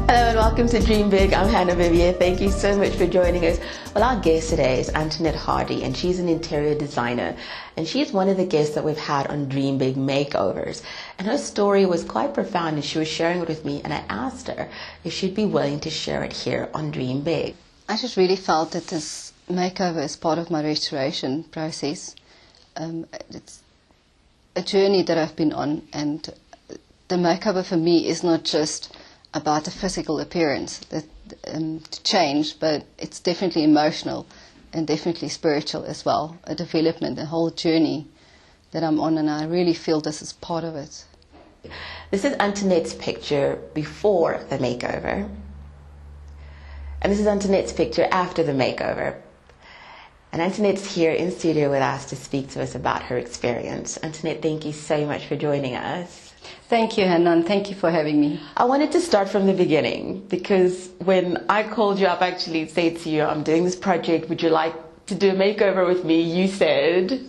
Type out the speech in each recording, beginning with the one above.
Hello and welcome to Dream Big. I'm Hannah Viviers. Thank you so much for joining us. Well, our guest today is Antonette Hardy, and she's an interior designer. And she's one of the guests that we've had on Dream Big Makeovers. And her story was quite profound, and she was sharing it with me. And I asked her if she'd be willing to share it here on Dream Big. I just really felt that this makeover is part of my restoration process. It's a journey that I've been on, and the makeover for me is not just about the physical appearance to change, but it's definitely emotional and definitely spiritual as well, a development, a whole journey that I'm on, and I really feel this is part of it. This is Antonette's picture before the makeover, and this is Antonette's picture after the makeover. And Antonette's here in studio with us to speak to us about her experience. Antonette, thank you so much for joining us. Thank you, Hannah, and thank you for having me. I wanted to start from the beginning, because when I called you up, actually said to you, I'm doing this project, would you like to do a makeover with me? You said...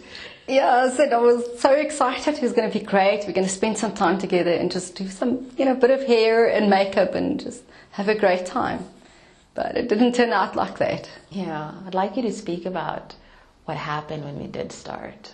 Yeah, I said I was so excited. It was going to be great. We're going to spend some time together and just do some, bit of hair and makeup and just have a great time. But it didn't turn out like that. Yeah, I'd like you to speak about what happened when we did start.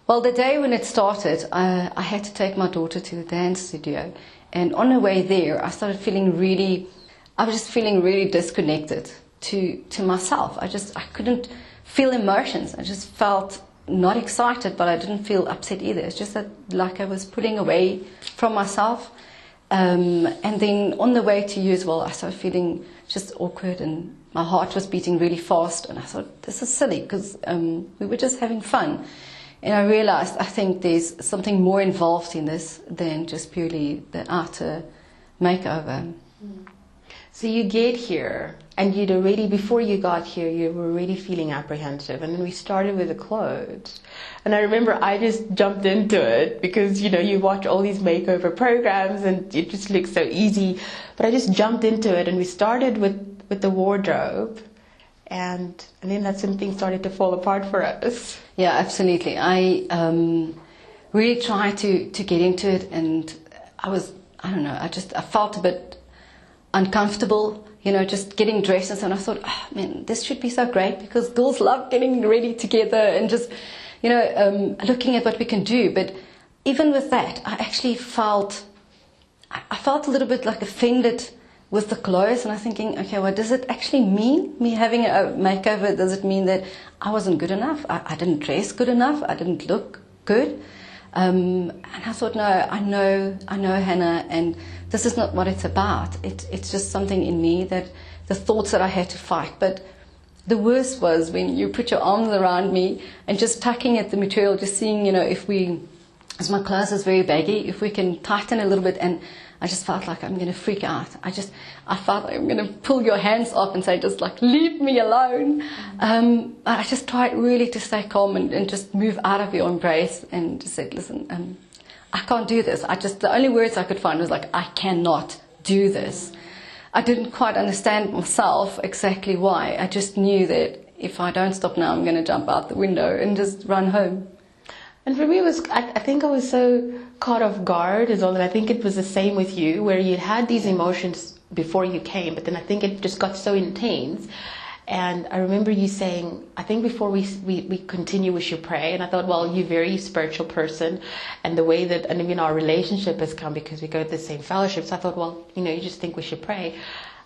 Well, the day when it started, I had to take my daughter to the dance studio. And on the way there, I was just feeling really disconnected to myself. I couldn't feel emotions. I just felt not excited, but I didn't feel upset either. It's just that like I was pulling away from myself. And then on the way to you as well, I started feeling just awkward, and my heart was beating really fast. And I thought, this is silly, because we were just having fun. And I realized, I think there's something more involved in this than just purely the outer makeover. So you get here, and before you got here, you were already feeling apprehensive. And then we started with the clothes. And I remember I just jumped into it because, you watch all these makeover programs and it just looks so easy. But I just jumped into it, and we started with the wardrobe. And then that's when things started to fall apart for us. Yeah, absolutely. I really tried to get into it, and I felt a bit uncomfortable, just getting dresses, and I thought, this should be so great, because girls love getting ready together and just, looking at what we can do. But even with that, I actually felt a little bit like offended with the clothes, and I'm thinking, okay, what does it actually mean, me having a makeover? Does it mean that I wasn't good enough? I didn't dress good enough? I didn't look good? And I thought, no, I know, Hannah, and this is not what it's about. It's just something in me, that the thoughts that I had to fight. But the worst was when you put your arms around me and just tucking at the material, just seeing, as my clothes is very baggy, if we can tighten a little bit. And I just felt like I'm going to freak out. I felt like I'm going to pull your hands off and say, just like, leave me alone. I just tried really to stay calm and just move out of your embrace, and just said, listen, I can't do this. The only words I could find was like, I cannot do this. I didn't quite understand myself exactly why. I just knew that if I don't stop now, I'm going to jump out the window and just run home. And for me, I think I was so caught off guard as well, and I think it was the same with you, where you had these emotions before you came, but then I think it just got so intense. And I remember you saying, I think before we continue, we should pray. And I thought, well, you're a very spiritual person, and the way that, and our relationship has come because we go to the same fellowship. So I thought, well, you just think we should pray.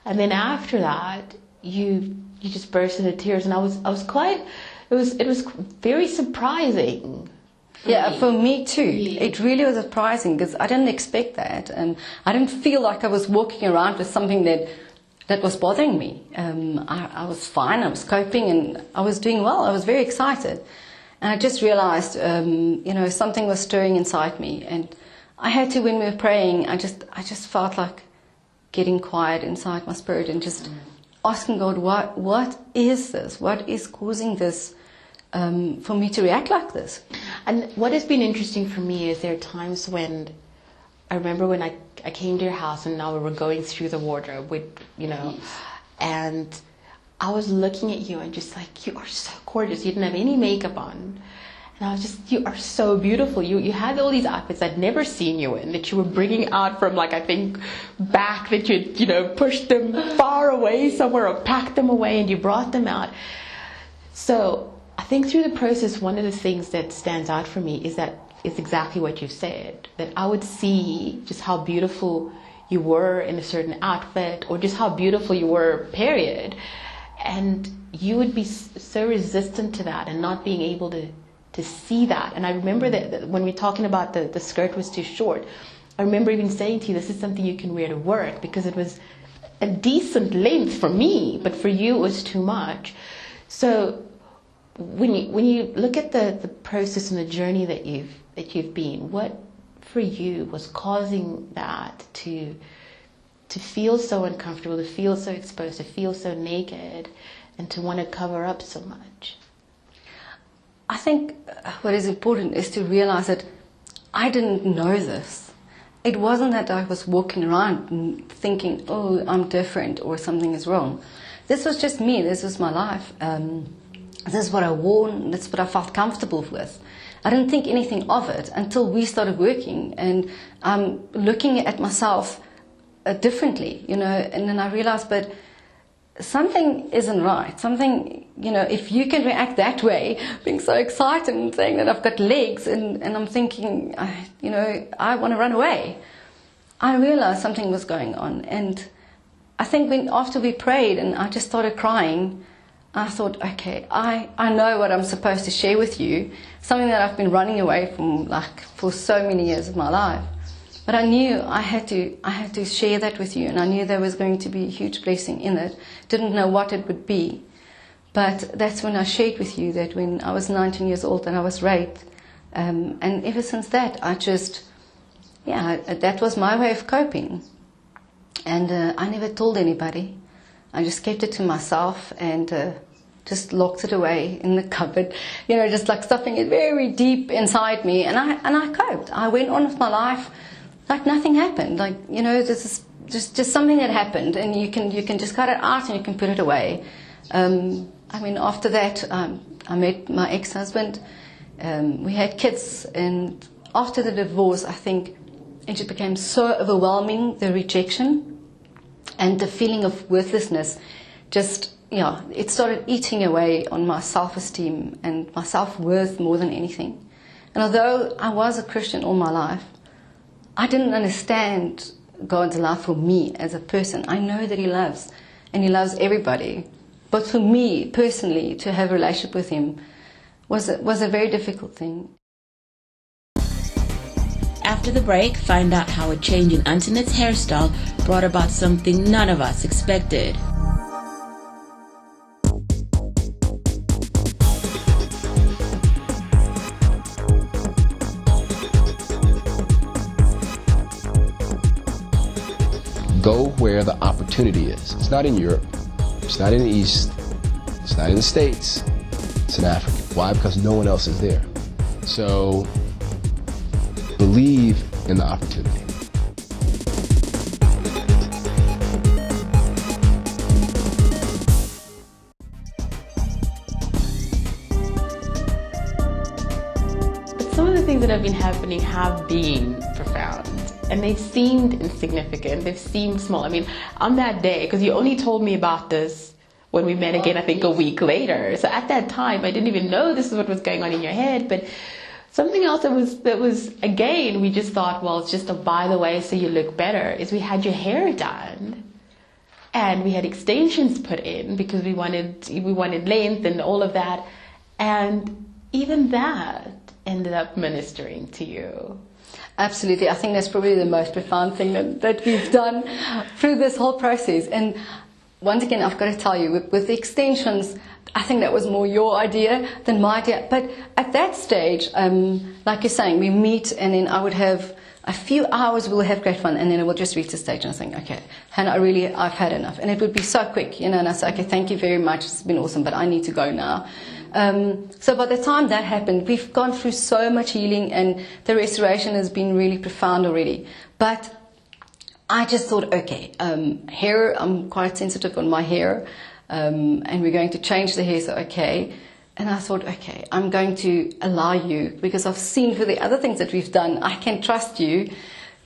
And then after that, you just burst into tears, and it was very surprising. Yeah, for me too. It really was surprising, because I didn't expect that, and I didn't feel like I was walking around with something that was bothering me. I was fine, I was coping, and I was doing well. I was very excited, and I just realized, something was stirring inside me, and I had to, when we were praying, I just felt like getting quiet inside my spirit and just asking God, what is this? What is causing this? For me to react like this. And what has been interesting for me is there are times when I remember when I came to your house, and now we were going through the wardrobe with, Yes. And I was looking at you and just like, you are so gorgeous. You didn't have any makeup on. And I was just, you are so beautiful. You had all these outfits I'd never seen you in, that you were bringing out from, like, I think back, that you'd, pushed them far away somewhere or packed them away, and you brought them out. So I think through the process, one of the things that stands out for me is that it's exactly what you said, that I would see just how beautiful you were in a certain outfit, or just how beautiful you were, period. And you would be so resistant to that and not being able to see that. And I remember that when we're talking about the skirt was too short, I remember even saying to you, this is something you can wear to work, because it was a decent length for me, but for you it was too much. So when you look at the process and the journey that you've been, what for you was causing that to feel so uncomfortable, to feel so exposed, to feel so naked, and to want to cover up so much? I think what is important is to realize that I didn't know this. It wasn't that I was walking around thinking, oh, I'm different or something is wrong. This was just me. This was my life. This is what I wore, and that's what I felt comfortable with. I didn't think anything of it until we started working, and looking at myself differently, and then I realized, but something isn't right. Something, if you can react that way, being so excited and saying that I've got legs, and I'm thinking, I want to run away. I realized something was going on, and I think after we prayed and I just started crying, I thought, okay, I know what I'm supposed to share with you, something that I've been running away from for so many years of my life. But I knew I had to share that with you, and I knew there was going to be a huge blessing in it. Didn't know what it would be. But that's when I shared with you that when I was 19 years old and I was raped. And ever since that, that was my way of coping. And I never told anybody. I just kept it to myself and just locked it away in the cupboard, just like stuffing it very deep inside me. And I coped. I went on with my life like nothing happened. This is just something that happened, and you can just cut it out and you can put it away. After that, I met my ex-husband. We had kids, and after the divorce, I think it just became so overwhelming, the rejection and the feeling of worthlessness. It started eating away on my self-esteem and my self-worth more than anything. And although I was a Christian all my life, I didn't understand God's love for me as a person. I know that He loves, and He loves everybody. But for me, personally, to have a relationship with Him was a very difficult thing. After the break, find out how a change in Antonette's hairstyle brought about something none of us expected. Go where the opportunity is. It's not in Europe. It's not in the East. It's not in the States. It's in Africa. Why? Because no one else is there. So believe in the opportunity. But some of the things that have been happening have been profound. And they've seemed insignificant. They've seemed small. On that day, because you only told me about this when we met again, I think a week later. So at that time, I didn't even know this is what was going on in your head. But something else that was again, we just thought, well, it's just a by the way, so you look better, is we had your hair done. And we had extensions put in because we wanted length and all of that. And even that ended up ministering to you. Absolutely. I think that's probably the most profound thing that we've done through this whole process. And once again, I've got to tell you, with the extensions, I think that was more your idea than my idea. But at that stage, like you're saying, we meet, and then I would have a few hours, we'll have great fun, and then I will just reach the stage and I think, okay, Hannah, I've had enough. And it would be so quick, and I say, okay, thank you very much, it's been awesome, but I need to go now. So by the time that happened, we've gone through so much healing, and the restoration has been really profound already. But I just thought, okay, hair, I'm quite sensitive on my hair, and we're going to change the hair, so okay. And I thought, okay, I'm going to allow you, because I've seen for the other things that we've done, I can trust you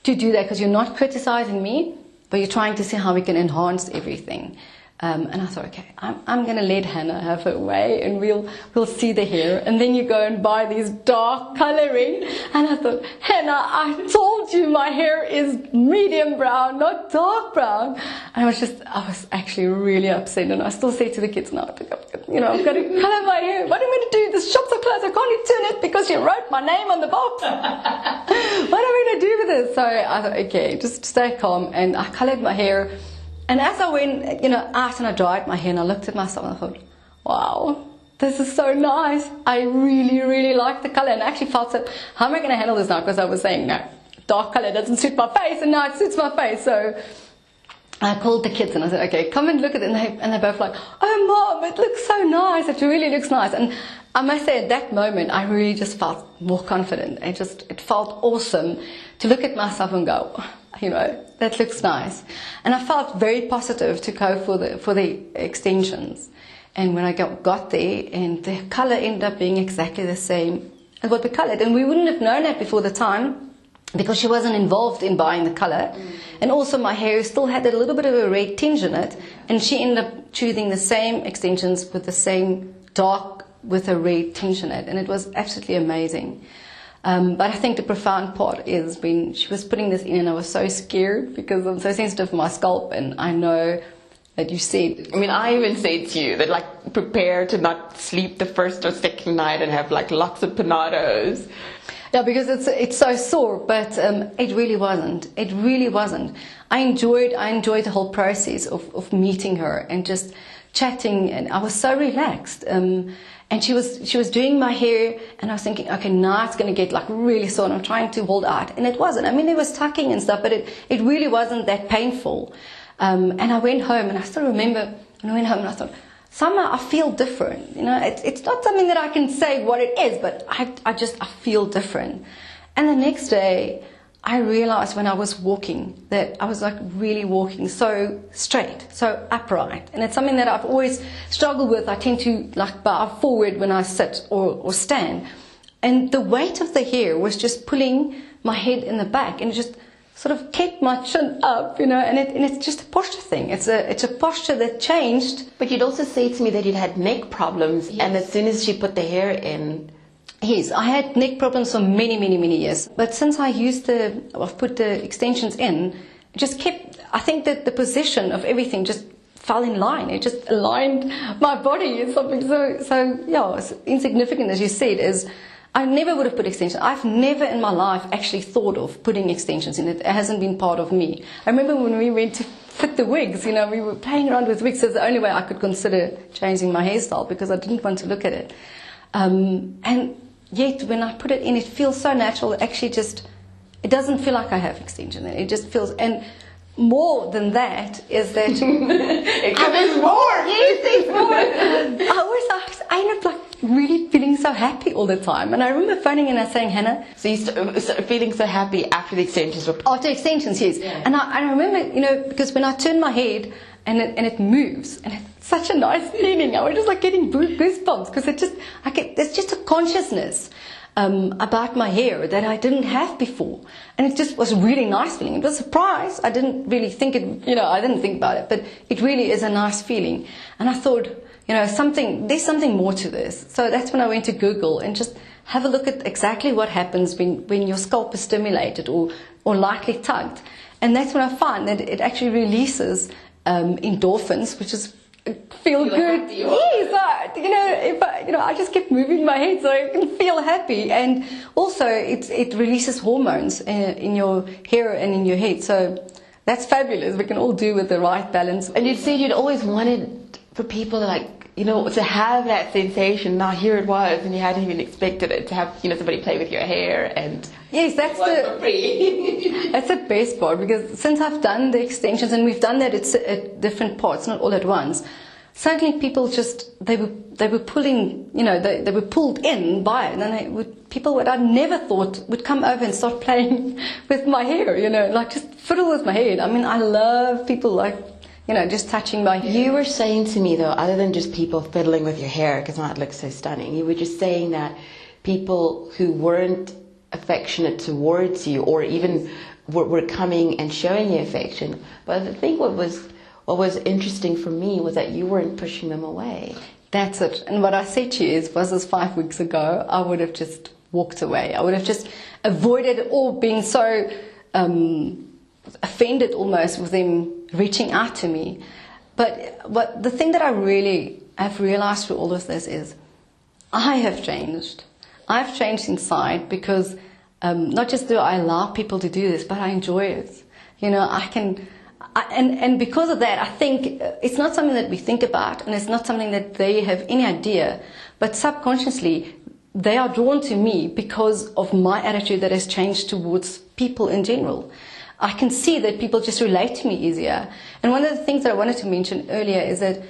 to do that, because you're not criticizing me, but you're trying to see how we can enhance everything. And I thought, okay, I'm going to let Hannah have her way, and we'll see the hair. And then you go and buy these dark coloring. And I thought, Hannah, I told you my hair is medium brown, not dark brown. And I was actually really upset. And I still say to the kids now, I've got to color my hair. What am I going to do? The shops are closed. I can't return it because you wrote my name on the box. What am I going to do with this? So I thought, okay, just stay calm. And I colored my hair. And as I went, out and I dried my hair, and I looked at myself and I thought, wow, this is so nice. I really, really like the color. And I actually felt so, how am I going to handle this now? Because I was saying, no, dark color doesn't suit my face, and now it suits my face. So I called the kids and I said, okay, come and look at it. And they're both like, oh, Mom, it looks so nice. It really looks nice. And I must say, at that moment, I really just felt more confident. It felt awesome to look at myself and go, that looks nice. And I felt very positive to go for the extensions. And when I got there, and the color ended up being exactly the same as what we colored. And we wouldn't have known that before the time, because she wasn't involved in buying the color. And also my hair still had a little bit of a red tinge in it. And she ended up choosing the same extensions with the same dark with a red tinge in it. And it was absolutely amazing. But I think the profound part is when she was putting this in, and I was so scared because I'm so sensitive to my scalp, and I know that you said... I even said to you that, prepare to not sleep the first or second night and have, lots of panados. Yeah, because it's so sore, but it really wasn't. It really wasn't. I enjoyed the whole process of meeting her and just chatting, and I was so relaxed. And she was doing my hair, and I was thinking, okay, now it's going to get really sore, and I'm trying to hold out. And it wasn't. There was tucking and stuff, but it really wasn't that painful. And I went home, and I still remember when I went home, and I thought, somehow I feel different. It's not something that I can say what it is, but I feel different. And the next day, I realized when I was walking that I was really walking so straight, so upright. And it's something that I've always struggled with. I tend to bow forward when I sit or stand. And the weight of the hair was just pulling my head in the back, and it just sort of kept my chin up, and it's just a posture thing. It's a posture that changed. But you'd also say to me that you'd had neck problems, yes. And as soon as she put the hair in... Yes, I had neck problems for many, many, many years. But since I've put the extensions in, it just kept, I think that the position of everything just fell in line. It just aligned my body. It's something so insignificant, as you said, is I never would have put extensions. I've never in my life actually thought of putting extensions in. It hasn't been part of me. I remember when we went to fit the wigs, we were playing around with wigs. It's the only way I could consider changing my hairstyle, because I didn't want to look at it. And yet when I put it in, it feels so natural. It actually it doesn't feel like I have extension. It just feels, and more than that is that there's more. Yes, there's more. I end up really feeling so happy all the time. And I remember phoning in and saying, Hannah. So you started feeling so happy after the extensions were put? After extensions, yes. Yeah. And I remember, because when I turn my head and it moves, and it's such a nice feeling. I was just getting goosebumps, because there's just a consciousness about my hair that I didn't have before. And it just was a really nice feeling. It was a surprise. I didn't really think I didn't think about it, but it really is a nice feeling. And I thought, there's something more to this. So that's when I went to Google and just have a look at exactly what happens when your scalp is stimulated or lightly tugged. And that's when I find that it actually releases endorphins, which is feel good. Yes, I just kept moving my head so I can feel happy, and also it releases hormones in your hair and in your head. So that's fabulous. We can all do with the right balance. And you said you'd always wanted for people to have that sensation. Now here it was, and you hadn't even expected it, to have somebody play with your hair. And yes, that's that's the best part, because since I've done the extensions, and we've done that at different parts, not all at once, suddenly people they were pulling, they were pulled in by it, and then people what I never thought would come over and start playing with my hair, just fiddle with my hair. I love people just touching my hair. You were saying to me, though, other than just people fiddling with your hair because it looks so stunning, you were just saying that people who weren't affectionate towards you, or even were coming and showing you affection. But I think what was interesting for me was that you weren't pushing them away. That's it. And what I said to you was this 5 weeks ago, I would have just walked away. I would have just avoided it all, being so offended almost with them reaching out to me. But the thing that I really have realized through all of this is I have changed. I've changed inside because not just do I allow people to do this, but I enjoy it. And because of that, I think it's not something that we think about, and it's not something that they have any idea, but subconsciously they are drawn to me because of my attitude that has changed towards people in general. I can see that people just relate to me easier. And one of the things that I wanted to mention earlier is that,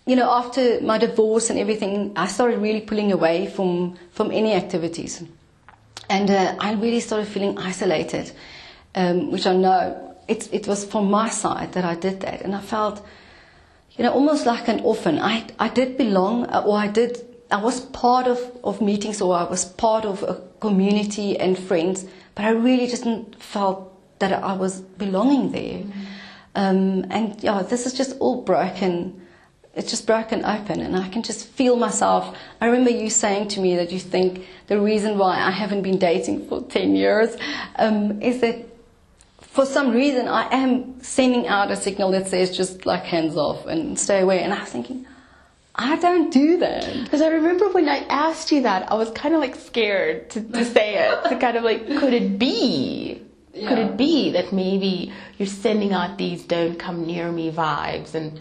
after my divorce and everything, I started really pulling away from any activities. And I really started feeling isolated, which I know it was from my side that I did that. And I felt, almost like an orphan. I did belong, or I was part of meetings, or I was part of a community and friends, but I really just felt that I was belonging there. And this is just all broken. It's just broken open, and I can just feel myself. I remember you saying to me that you think the reason why I haven't been dating for 10 years is that for some reason I am sending out a signal that says just like hands off and stay away. And I was thinking, I don't do that. Because I remember when I asked you that, I was kind of like scared to say it. To kind of like, could it be? Yeah. Could it be that maybe you're sending out these "don't come near me" vibes, and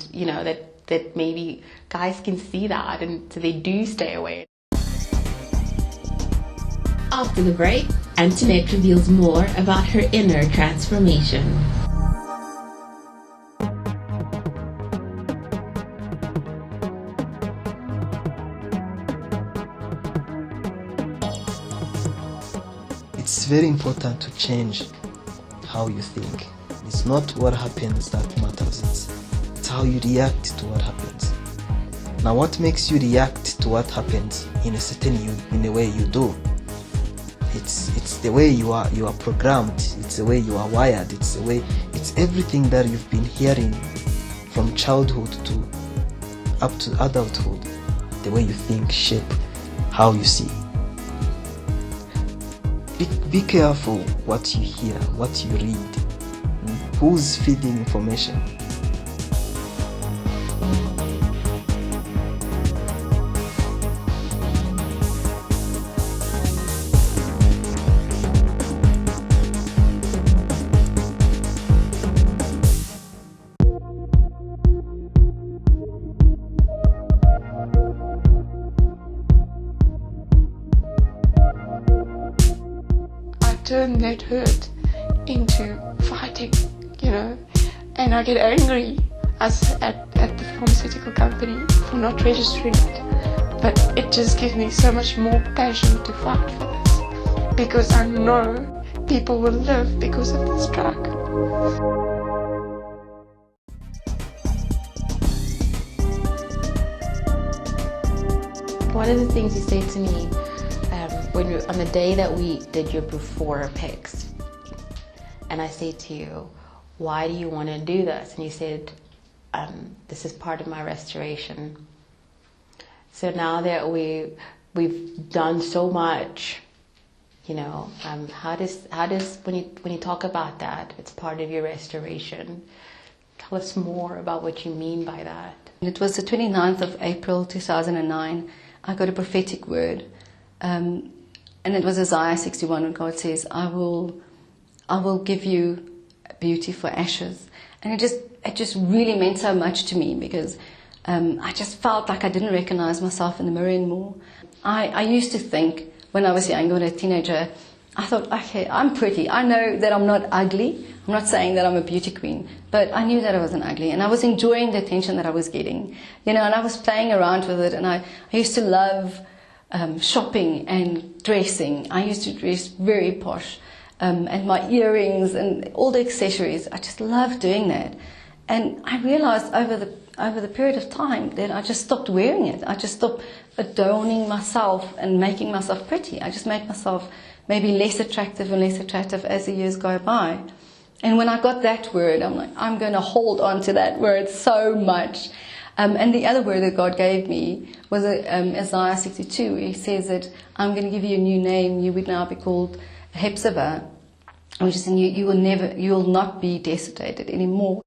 that maybe guys can see that, and so they do stay away? After the break, Antonette reveals more about her inner transformation. It's very important to change how you think. It's not what happens that matters, it's how you react to what happens. Now, what makes you react to what happens in a way you do? It's the way you are programmed, it's the way you are wired, it's everything that you've been hearing from childhood to up to adulthood. The way you think shape how you see. Be careful what you hear, what you read, who's feeding information. Turn that hurt into fighting, and I get angry at the pharmaceutical company for not registering it, but it just gives me so much more passion to fight for this, because I know people will live because of this drug. One of the things you say to me on the day that we did your before pics, and I say to you, why do you want to do this? And you said, this is part of my restoration. So now that we've done so much, how does when you talk about that, it's part of your restoration. Tell us more about what you mean by that. It was the 29th of April 2009. I got a prophetic word. And it was Isaiah 61 when God says, I will give you beauty for ashes. And it just really meant so much to me, because I just felt like I didn't recognize myself in the mirror anymore. I used to think when I was younger, when I was a teenager, I thought, okay, I'm pretty. I know that I'm not ugly. I'm not saying that I'm a beauty queen, but I knew that I wasn't ugly, and I was enjoying the attention that I was getting. And I was playing around with it, and I used to love shopping and dressing. I used to dress very posh, and my earrings and all the accessories. I just loved doing that. And I realized over the period of time that I just stopped wearing it. I just stopped adorning myself and making myself pretty. I just made myself maybe less attractive and less attractive as the years go by. And when I got that word, I'm like, I'm going to hold on to that word so much. And the other word that God gave me was Isaiah 62. He says that I'm going to give you a new name. You would now be called Hepzibah, which is you will not be desolated anymore.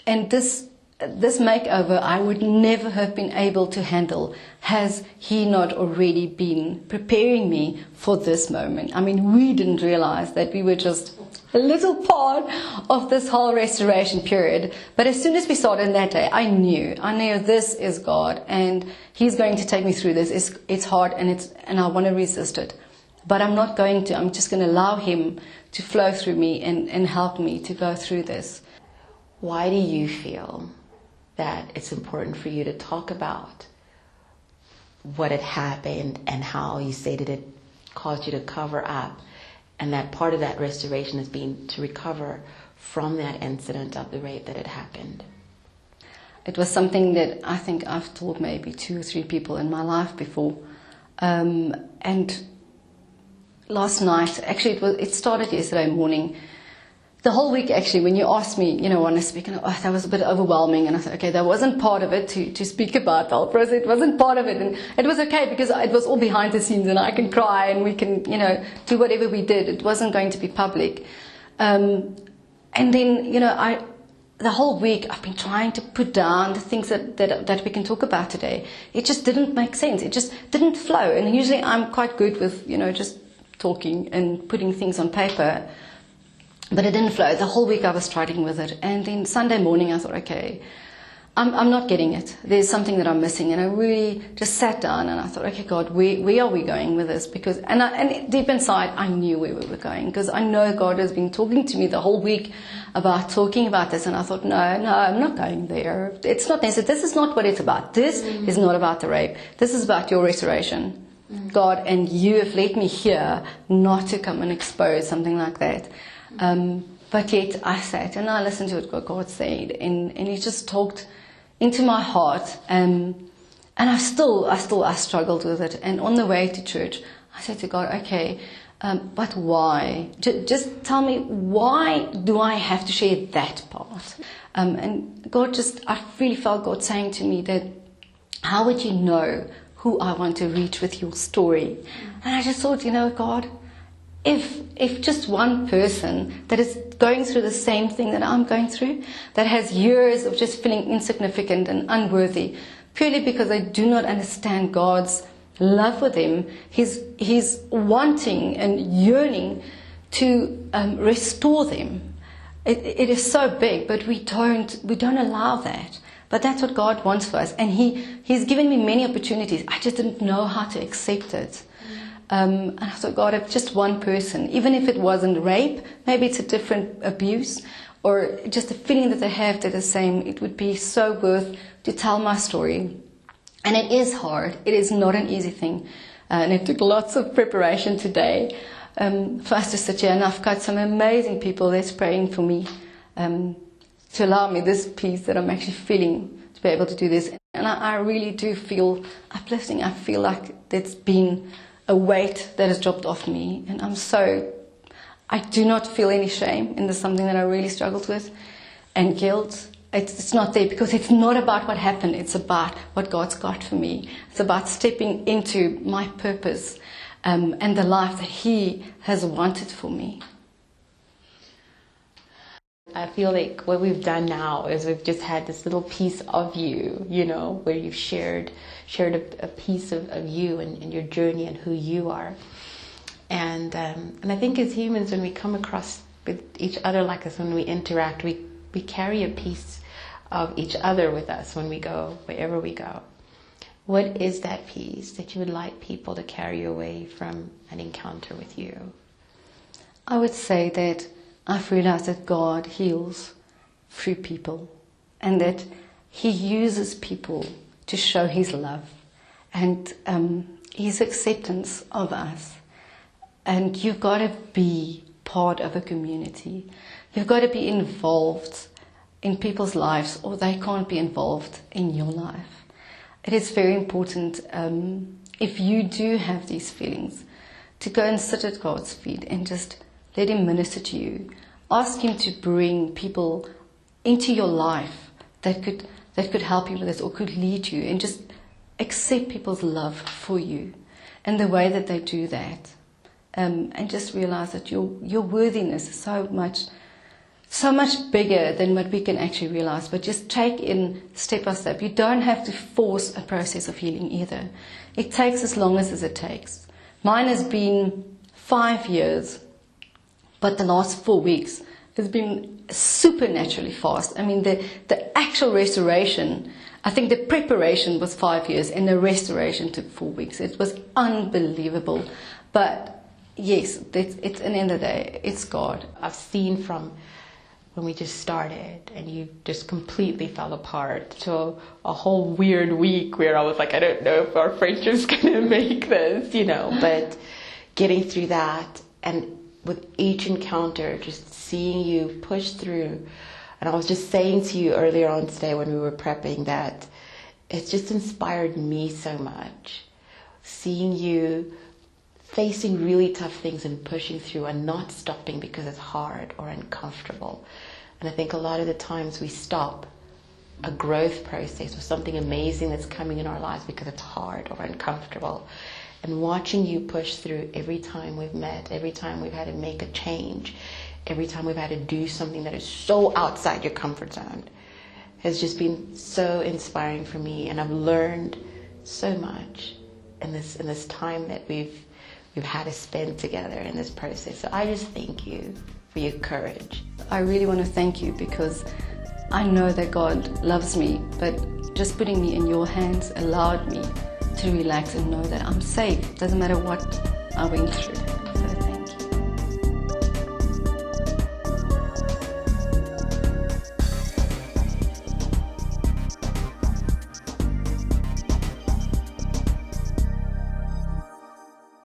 And this makeover I would never have been able to handle has He not already been preparing me for this moment. I mean, we didn't realize that we were just a little part of this whole restoration period. But as soon as we started on that day, I knew this is God, and He's going to take me through this. It's hard, and I want to resist it. But I'm not going to. I'm just going to allow Him to flow through me and help me to go through this. Why do you feel that it's important for you to talk about what had happened and how you say that it caused you to cover up, and that part of that restoration has been to recover from that incident of the rape that had happened? It was something that I think I've told maybe 2 or 3 people in my life before. And last night, actually it started yesterday morning. The whole week, actually, when you asked me, I want to speak, and that was a bit overwhelming. And I said, okay, that wasn't part of it to speak about the whole process. It wasn't part of it. And it was okay because it was all behind the scenes, and I can cry and we can, do whatever we did. It wasn't going to be public. And then, the whole week I've been trying to put down the things that we can talk about today. It just didn't make sense. It just didn't flow. And usually I'm quite good with, just talking and putting things on paper. But it didn't flow. The whole week I was struggling with it. And then Sunday morning I thought, okay, I'm not getting it. There's something that I'm missing. And I really just sat down and I thought, okay, God, where are we going with this? Because, and deep inside, I knew where we were going. Because I know God has been talking to me the whole week about talking about this. And I thought, no, I'm not going there. It's not necessary. This is not what it's about. This is not about the rape. This is about your restoration. God, and you have led me here not to come and expose something like that. But yet I sat and I listened to what God said, and He just talked into my heart, and I struggled with it. And on the way to church, I said to God, okay, but why? Just tell me, why do I have to share that part? And God I really felt God saying to me that, how would you know who I want to reach with your story? And I just thought, God, if just one person that is going through the same thing that I'm going through, that has years of just feeling insignificant and unworthy, purely because they do not understand God's love for them, He's wanting and yearning to restore them. It is so big, but we don't allow that. But that's what God wants for us, and He's given me many opportunities. I just didn't know how to accept it. And I thought, God, if just one person, even if it wasn't rape, maybe it's a different abuse, or just a feeling that they have that is saying it would be so worth to tell my story. And it is hard. It is not an easy thing. And it took lots of preparation today for us to sit here. And I've got some amazing people that's praying for me to allow me this peace that I'm actually feeling to be able to do this. And I really do feel uplifting. I feel like it's been a weight that has dropped off me, and I do not feel any shame, and there's something that I really struggled with, and guilt. It's not there, because it's not about what happened. It's about what God's got for me. It's about stepping into my purpose and the life that He has wanted for me. I feel like what we've done now is we've just had this little piece of you, where you've shared a piece of you and your journey and who you are. And I think as humans, when we come across with each other like this, when we interact, we carry a piece of each other with us when we go wherever we go. What is that piece that you would like people to carry away from an encounter with you? I would say that I've realized that God heals through people, and that He uses people to show His love and His acceptance of us. And you've got to be part of a community. You've got to be involved in people's lives, or they can't be involved in your life. It is very important, if you do have these feelings, to go and sit at God's feet and just let Him minister to you. Ask Him to bring people into your life that could help you with this or could lead you, and just accept people's love for you and the way that they do that. And just realize that your worthiness is so much bigger than what we can actually realize. But just take in step by step. You don't have to force a process of healing either. It takes as long as it takes. Mine has been 5 years, but the last 4 weeks has been supernaturally fast. I mean, the actual restoration, I think the preparation was 5 years and the restoration took 4 weeks. It was unbelievable. But yes, it's at the end of the day, it's God. I've seen from when we just started and you just completely fell apart to a whole weird week where I was like, I don't know if our friendship's gonna make this, but getting through that, and with each encounter, just seeing you push through. And I was just saying to you earlier on today when we were prepping that it's just inspired me so much. Seeing you facing really tough things and pushing through and not stopping because it's hard or uncomfortable. And I think a lot of the times we stop a growth process or something amazing that's coming in our lives because it's hard or uncomfortable. And watching you push through every time we've met, every time we've had to make a change, every time we've had to do something that is so outside your comfort zone has just been so inspiring for me. And I've learned so much in this time that we've had to spend together in this process. So I just thank you for your courage. I really want to thank you because I know that God loves me, but just putting me in your hands allowed me to relax and know that I'm safe. Doesn't matter what I went through.